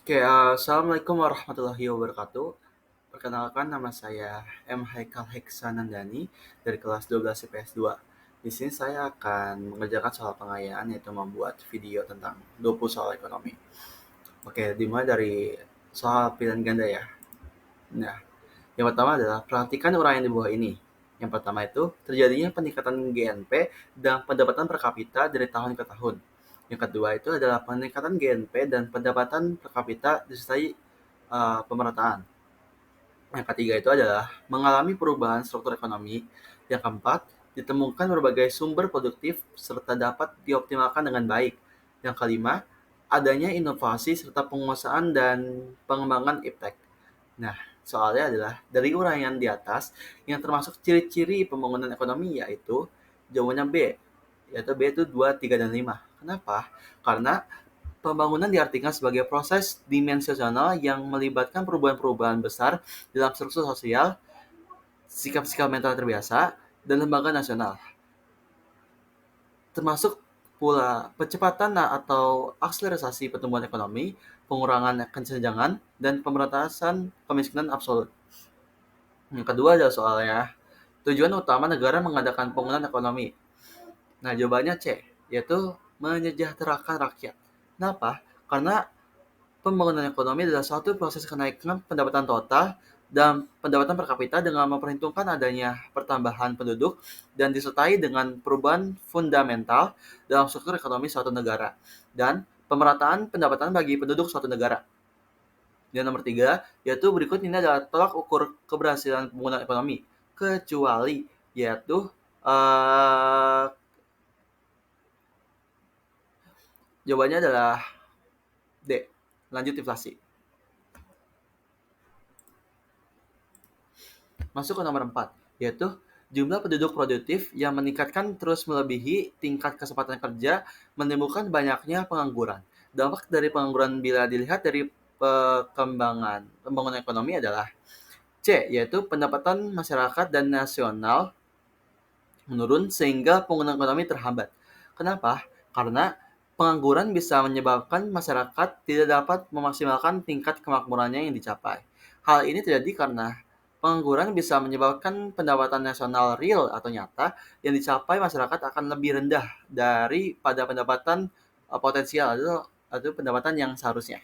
Assalamualaikum warahmatullahi wabarakatuh. Perkenalkan nama saya M. Haikal Heksanandani dari kelas 12 IPS 2. Di sini saya akan mengerjakan soal pengayaan yaitu membuat video tentang 20 soal ekonomi. Oke, dimulai dari soal pilihan ganda ya. Nah, yang pertama adalah perhatikan uraian di bawah ini. Yang pertama itu terjadinya peningkatan GNP dan pendapatan per kapita dari tahun ke tahun. Yang kedua itu adalah peningkatan GNP dan pendapatan per kapita disertai pemerataan. Yang ketiga itu adalah mengalami perubahan struktur ekonomi. Yang keempat, ditemukan berbagai sumber produktif serta dapat dioptimalkan dengan baik. Yang kelima, adanya inovasi serta penguasaan dan pengembangan iptek. Nah, soalnya adalah dari uraian di atas yang termasuk ciri-ciri pembangunan ekonomi yaitu jawabannya B, yaitu B itu 2, 3, dan 5. Kenapa? Karena pembangunan diartikan sebagai proses dimensional yang melibatkan perubahan-perubahan besar dalam struktur sosial, sikap-sikap mental terbiasa, dan lembaga nasional. Termasuk pula percepatan atau akselerasi pertumbuhan ekonomi, pengurangan kesenjangan, dan pemberantasan kemiskinan absolut. Yang kedua adalah soalnya tujuan utama negara mengadakan pembangunan ekonomi. Nah, jawabannya C, yaitu menyejahterakan rakyat. Kenapa? Karena pembangunan ekonomi adalah suatu proses kenaikan pendapatan total dan pendapatan per kapita dengan memperhitungkan adanya pertambahan penduduk dan disertai dengan perubahan fundamental dalam struktur ekonomi suatu negara dan pemerataan pendapatan bagi penduduk suatu negara. Dan nomor tiga, yaitu berikut ini adalah tolak ukur keberhasilan pembangunan ekonomi, kecuali yaitu uh, jawabannya adalah D, lanjut inflasi. Masuk ke nomor 4, yaitu jumlah penduduk produktif yang meningkatkan terus melebihi tingkat kesempatan kerja menimbulkan banyaknya pengangguran. Dampak dari pengangguran bila dilihat dari perkembangan pembangunan ekonomi adalah C, yaitu pendapatan masyarakat dan nasional menurun sehingga pembangunan ekonomi terhambat. Kenapa? Karena pengangguran bisa menyebabkan masyarakat tidak dapat memaksimalkan tingkat kemakmurannya yang dicapai. Hal ini terjadi karena pengangguran bisa menyebabkan pendapatan nasional real atau nyata yang dicapai masyarakat akan lebih rendah daripada pendapatan potensial atau pendapatan yang seharusnya.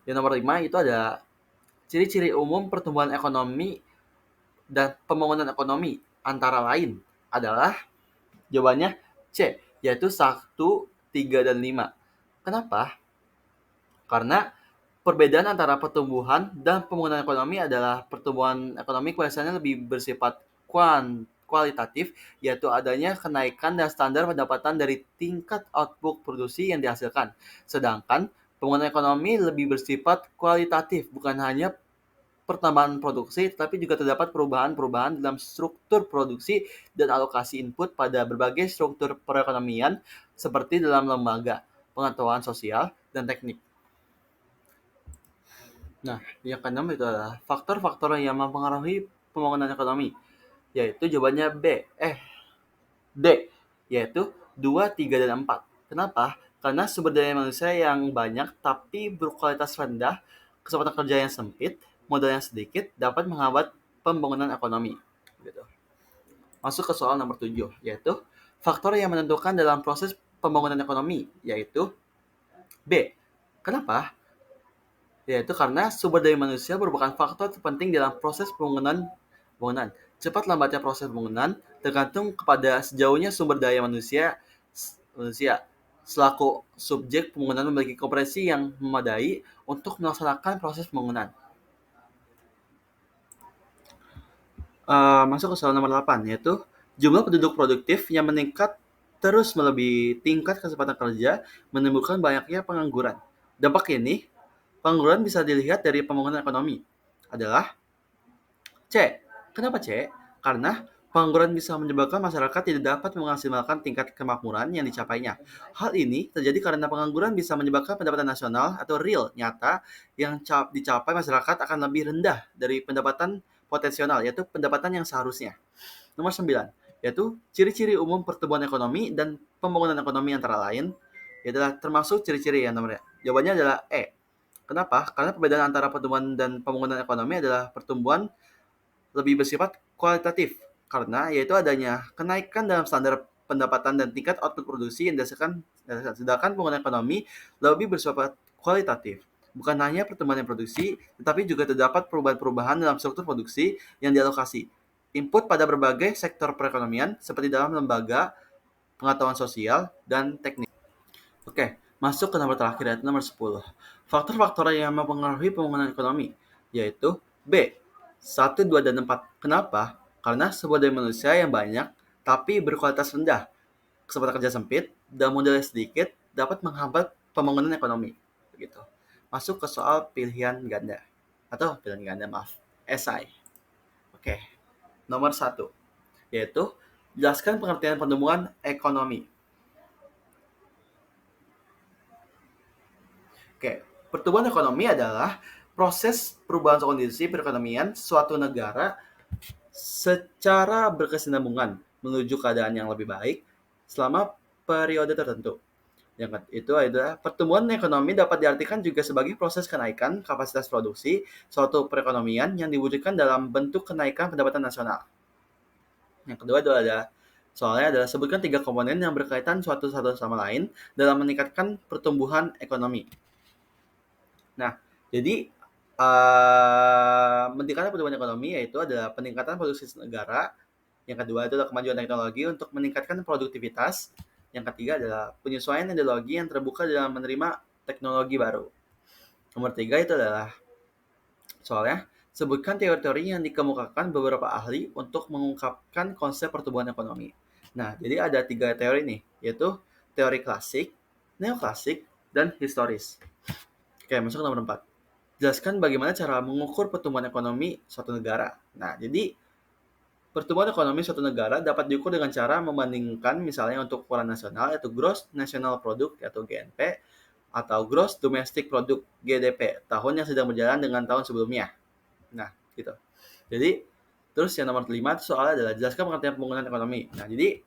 Yang nomor 5 itu ada ciri-ciri umum pertumbuhan ekonomi dan pembangunan ekonomi antara lain adalah jawabannya C, yaitu 1, 3, dan 5. Kenapa? Karena perbedaan antara pertumbuhan dan pembangunan ekonomi adalah pertumbuhan ekonomi biasanya lebih bersifat kualitatif, yaitu adanya kenaikan dan standar pendapatan dari tingkat output produksi yang dihasilkan. Sedangkan pembangunan ekonomi lebih bersifat kualitatif, bukan hanya pertambahan produksi, tetapi juga terdapat perubahan-perubahan dalam struktur produksi dan alokasi input pada berbagai struktur perekonomian seperti dalam lembaga, pengetahuan sosial, dan teknik. Nah, yang keenam itu adalah faktor-faktor yang mempengaruhi pembangunan ekonomi, yaitu jawabannya D, yaitu 2, 3, dan 4. Kenapa? Karena sumber daya manusia yang banyak tapi berkualitas rendah, kesempatan kerja yang sempit, modal yang sedikit dapat menghambat pembangunan ekonomi. Gitu. Masuk ke soal nomor 7, yaitu faktor yang menentukan dalam proses pembangunan ekonomi, yaitu B. Kenapa? Yaitu karena sumber daya manusia merupakan faktor terpenting dalam proses pembangunan. Cepat lambatnya proses pembangunan tergantung kepada sejauhnya sumber daya manusia selaku subjek pembangunan memiliki kompetensi yang memadai untuk melaksanakan proses pembangunan. Masuk ke soal nomor 8, yaitu jumlah penduduk produktif yang meningkat terus melebihi tingkat kesempatan kerja menimbulkan banyaknya pengangguran. Dampak ini, pengangguran bisa dilihat dari pembangunan ekonomi adalah C. Kenapa C? Karena pengangguran bisa menyebabkan masyarakat tidak dapat memaksimalkan tingkat kemakmuran yang dicapainya. Hal ini terjadi karena pengangguran bisa menyebabkan pendapatan nasional atau real nyata yang dicapai masyarakat akan lebih rendah dari pendapatan potensial, yaitu pendapatan yang seharusnya. Nomor 9, yaitu ciri-ciri umum pertumbuhan ekonomi dan pembangunan ekonomi antara lain, yaitu termasuk ciri-ciri yang nomornya. Jawabannya adalah E, Kenapa? Karena perbedaan antara pertumbuhan dan pembangunan ekonomi adalah pertumbuhan lebih bersifat kualitatif, karena yaitu adanya kenaikan dalam standar pendapatan dan tingkat output produksi yang didasarkan, sedangkan pembangunan ekonomi lebih bersifat kualitatif. Bukan hanya pertumbuhan yang produksi, tetapi juga terdapat perubahan-perubahan dalam struktur produksi yang dialokasi. Input pada berbagai sektor perekonomian seperti dalam lembaga, pengetahuan sosial, dan teknik. Oke, masuk ke nomor terakhir yaitu nomor 10. Faktor-faktor yang mempengaruhi pembangunan ekonomi yaitu B. 1, 2, dan 4. Kenapa? Karena sumber daya manusia yang banyak tapi berkualitas rendah, kesempatan kerja sempit, dan modalnya sedikit dapat menghambat pembangunan ekonomi. Begitu. Masuk ke soal pilihan ganda. Atau pilihan ganda, maaf. SI. Oke, nomor 1. Yaitu, jelaskan pengertian pertumbuhan ekonomi. Oke, pertumbuhan ekonomi adalah proses perubahan kondisi perekonomian suatu negara secara berkesinambungan menuju keadaan yang lebih baik selama periode tertentu. Yang itu adalah pertumbuhan ekonomi dapat diartikan juga sebagai proses kenaikan kapasitas produksi suatu perekonomian yang diwujudkan dalam bentuk kenaikan pendapatan nasional. Yang kedua adalah soalnya adalah sebutkan 3 komponen yang berkaitan suatu satu sama lain dalam meningkatkan pertumbuhan ekonomi. Nah, jadi meningkatkan pertumbuhan ekonomi yaitu adalah peningkatan produksi negara. Yang kedua adalah kemajuan teknologi untuk meningkatkan produktivitas. Yang ketiga adalah penyesuaian ideologi yang terbuka dalam menerima teknologi baru. Nomor 3 itu adalah soalnya sebutkan teori-teori yang dikemukakan beberapa ahli untuk mengungkapkan konsep pertumbuhan ekonomi. Nah, jadi ada 3 teori nih, yaitu teori klasik, neoklasik, dan historis. Oke, masuk ke nomor 4. Jelaskan bagaimana cara mengukur pertumbuhan ekonomi suatu negara. Nah, jadi pertumbuhan ekonomi suatu negara dapat diukur dengan cara membandingkan misalnya untuk ukuran nasional yaitu Gross National Product atau GNP atau Gross Domestic Product GDP tahun yang sedang berjalan dengan tahun sebelumnya. Nah, gitu. Jadi terus yang nomor 5 soalnya adalah jelaskan pengertian pembangunan ekonomi. Nah, jadi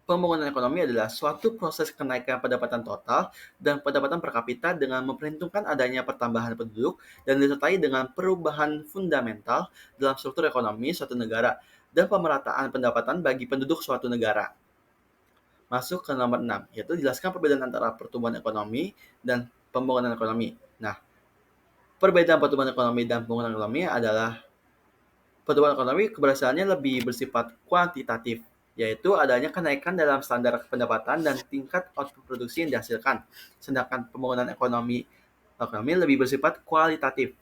pembangunan ekonomi adalah suatu proses kenaikan pendapatan total dan pendapatan per kapita dengan memperhitungkan adanya pertambahan penduduk dan disertai dengan perubahan fundamental dalam struktur ekonomi suatu negara dan pemerataan pendapatan bagi penduduk suatu negara. Masuk ke nomor 6, yaitu jelaskan perbedaan antara pertumbuhan ekonomi dan pembangunan ekonomi. Nah, perbedaan pertumbuhan ekonomi dan pembangunan ekonomi adalah pertumbuhan ekonomi keberhasilannya lebih bersifat kuantitatif, yaitu adanya kenaikan dalam standar pendapatan dan tingkat output produksi yang dihasilkan. Sedangkan pembangunan ekonomi lebih bersifat kualitatif.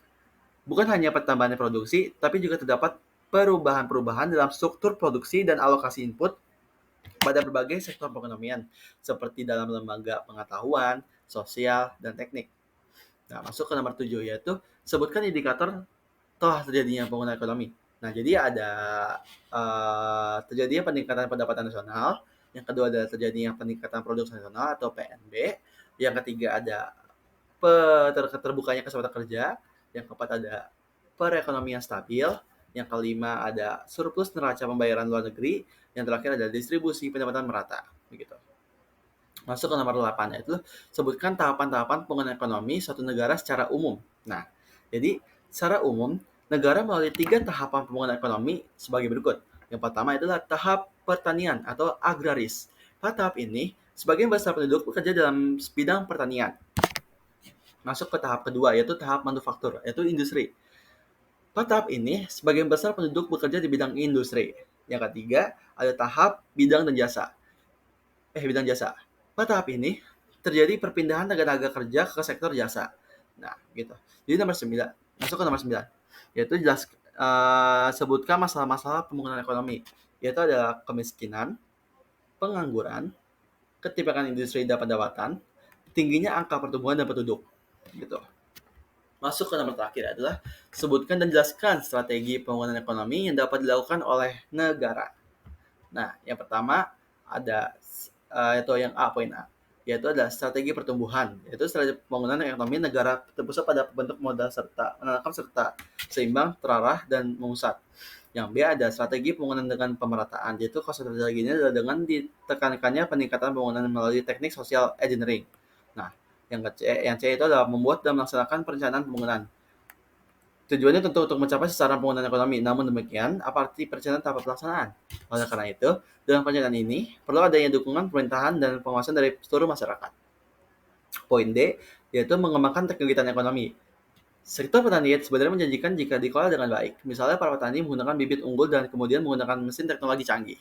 Bukan hanya pertambahan produksi, tapi juga terdapat perubahan-perubahan dalam struktur produksi dan alokasi input pada berbagai sektor perekonomian, seperti dalam lembaga pengetahuan, sosial, dan teknik. Nah, masuk ke nomor 7, yaitu sebutkan indikator telah terjadinya pembangunan ekonomi. Nah, jadi ada terjadinya peningkatan pendapatan nasional, yang kedua adalah terjadinya peningkatan produksi nasional atau PNB, yang ketiga ada terbukanya kesempatan kerja, yang keempat ada perekonomian stabil, yang kelima ada surplus neraca pembayaran luar negeri, yang terakhir ada distribusi pendapatan merata. Begitu. Masuk ke nomor 8, yaitu sebutkan tahapan-tahapan pembangunan ekonomi suatu negara secara umum. Nah, jadi secara umum, negara melalui 3 tahapan pembangunan ekonomi sebagai berikut. Yang pertama adalah tahap pertanian atau agraris. Pada tahap ini, sebagian besar penduduk bekerja dalam bidang pertanian. Masuk ke tahap kedua, yaitu tahap manufaktur, yaitu industri. Pada tahap ini, sebagian besar penduduk bekerja di bidang industri. Yang ketiga, ada tahap bidang jasa. Pada tahap ini, terjadi perpindahan tenaga kerja ke sektor jasa. Nah, gitu. Jadi nomor 9, masuk ke nomor 9, yaitu sebutkan masalah-masalah pembangunan ekonomi, yaitu adalah kemiskinan, pengangguran, ketimpangan industri dan pendapatan, tingginya angka pertumbuhan dan penduduk. Gitu. Masuk ke nomor terakhir adalah sebutkan dan jelaskan strategi pembangunan ekonomi yang dapat dilakukan oleh negara. Nah, yang pertama ada itu yang poin A, yaitu adalah strategi pertumbuhan, yaitu strategi pembangunan ekonomi negara terpusat pada bentuk modal serta menanamkan serta seimbang, terarah, dan memusat. Yang B ada strategi pembangunan dengan pemerataan, yaitu konsep strategi ini adalah dengan ditekankannya peningkatan pembangunan melalui teknik social engineering. Nah, Yang C itu adalah membuat dan melaksanakan perencanaan pembangunan. Tujuannya tentu untuk mencapai sasaran pembangunan ekonomi. Namun demikian, apa arti perencanaan tanpa pelaksanaan? Oleh karena itu, dalam perencanaan ini perlu adanya dukungan pemerintahan dan pengawasan dari seluruh masyarakat. Poin D, yaitu mengembangkan kegiatan ekonomi. Sektor pertanian sebenarnya menjanjikan jika dikelola dengan baik. Misalnya para petani menggunakan bibit unggul dan kemudian menggunakan mesin teknologi canggih.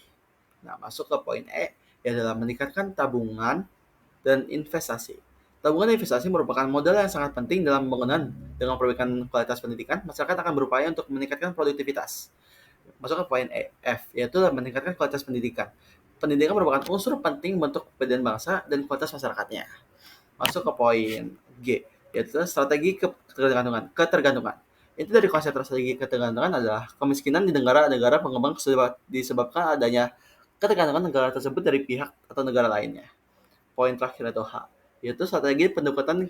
Nah, masuk ke poin E, yaitu adalah meningkatkan tabungan dan investasi. Tabungan dan investasi merupakan modal yang sangat penting dalam pembangunan. Dengan perbaikan kualitas pendidikan, masyarakat akan berupaya untuk meningkatkan produktivitas. Masuk ke poin E, F, yaitu meningkatkan kualitas pendidikan. Pendidikan merupakan unsur penting bentuk kepedulian bangsa dan kualitas masyarakatnya. Masuk ke poin G, yaitu strategi ketergantungan. Itu dari konsep strategi ketergantungan adalah kemiskinan di negara-negara pengembang disebabkan adanya ketergantungan negara tersebut dari pihak atau negara lainnya. Poin terakhir atau H, yaitu strategi pendekatan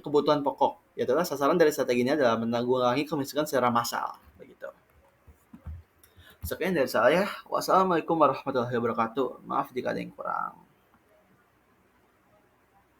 kebutuhan pokok. Yaitu sasaran dari strategi ini adalah menanggulangi kemiskinan secara massal. Begitu. Sekian dari saya. Wassalamualaikum warahmatullahi wabarakatuh. Maaf jika ada yang kurang.